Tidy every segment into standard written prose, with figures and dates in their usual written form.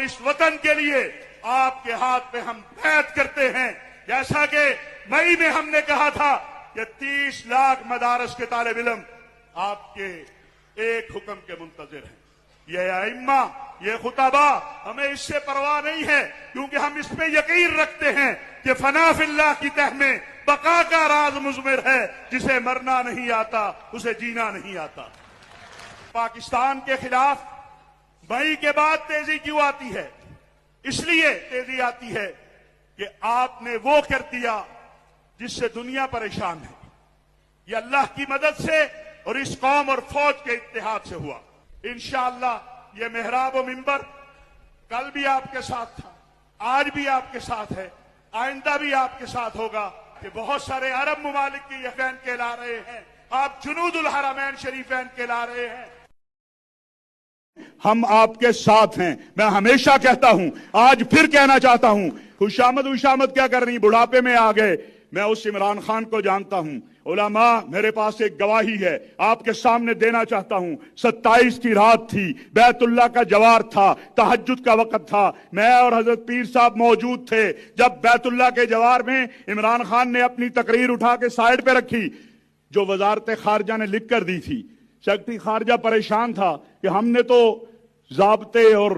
اس وطن کے لیے آپ کے ہاتھ پہ ہم بیعت کرتے ہیں، جیسا کہ مئی میں ہم نے کہا تھا کہ 30 لاکھ مدارس کے طالب علم آپ کے ایک حکم کے منتظر ہیں۔ یہ ائمہ، یہ خطبہ، ہمیں اس سے پرواہ نہیں ہے، کیونکہ ہم اس پہ یقین رکھتے ہیں کہ فنا فی اللہ کی تہ میں بقا کا راز مضمر ہے، جسے مرنا نہیں آتا اسے جینا نہیں آتا۔ پاکستان کے خلاف مئی کے بعد تیزی کیوں آتی ہے؟ اس لیے تیزی آتی ہے کہ آپ نے وہ کر دیا جس سے دنیا پریشان ہے۔ یہ اللہ کی مدد سے اور اس قوم اور فوج کے اتحاد سے ہوا۔ انشاءاللہ یہ محراب و منبر کل بھی آپ کے ساتھ تھا، آج بھی آپ کے ساتھ ہے، آئندہ بھی آپ کے ساتھ ہوگا، کہ بہت سارے عرب ممالک کی یقین کہلا رہے ہیں، آپ جنود الحرمین شریفین کہلا رہے ہیں۔ ہم آپ کے ساتھ ہیں، میں ہمیشہ کہتا ہوں، آج پھر کہنا چاہتا ہوں، خوشامد کیا کرنی، بڑھاپے میں آ گئے۔ میں اس عمران خان کو جانتا ہوں، علماء میرے پاس ایک گواہی ہے آپ کے سامنے دینا چاہتا ہوں۔ 27 کی رات تھی، بیت اللہ کا جوار تھا، تہجد کا وقت تھا، میں اور حضرت پیر صاحب موجود تھے جب بیت اللہ کے جوار میں عمران خان نے اپنی تقریر اٹھا کے سائیڈ پہ رکھی، جو وزارت خارجہ نے لکھ کر دی تھی۔ سیکرٹری خارجہ پریشان تھا کہ ہم نے تو ضابطے اور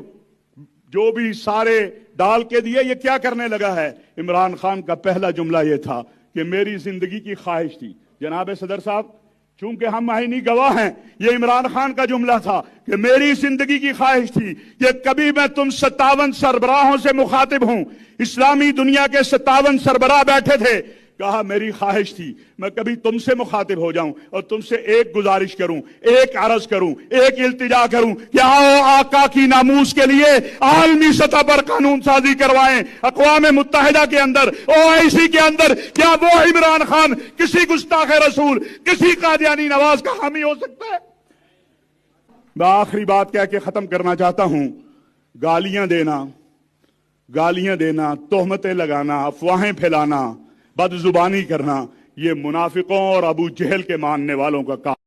جو بھی سارے ڈال کے دیے، یہ کیا کرنے لگا ہے؟ عمران خان کا پہلا جملہ یہ تھا کہ میری زندگی کی خواہش تھی۔ جناب صدر صاحب، چونکہ ہم آئینی گواہ ہیں، یہ عمران خان کا جملہ تھا کہ میری زندگی کی خواہش تھی کہ کبھی میں تم 57 سربراہوں سے مخاطب ہوں۔ اسلامی دنیا کے 57 سربراہ بیٹھے تھے، کہا میری خواہش تھی میں کبھی تم سے مخاطب ہو جاؤں اور تم سے ایک گزارش کروں، ایک عرض کروں، ایک التجا کروں کہ آؤ آقا کی ناموس کے لیے عالمی سطح پر قانون سازی کروائیں۔ اقوام متحدہ کے اندر، OIC کے اندر، کیا وہ عمران خان کسی گستاخ رسول، کسی قادیانی نواز کا حامی ہو سکتا ہے؟ میں آخری بات کہہ کے ختم کرنا چاہتا ہوں۔ گالیاں دینا، تہمتیں لگانا، افواہیں پھیلانا، بد زبانی کرنا، یہ منافقوں اور ابو جہل کے ماننے والوں کا کام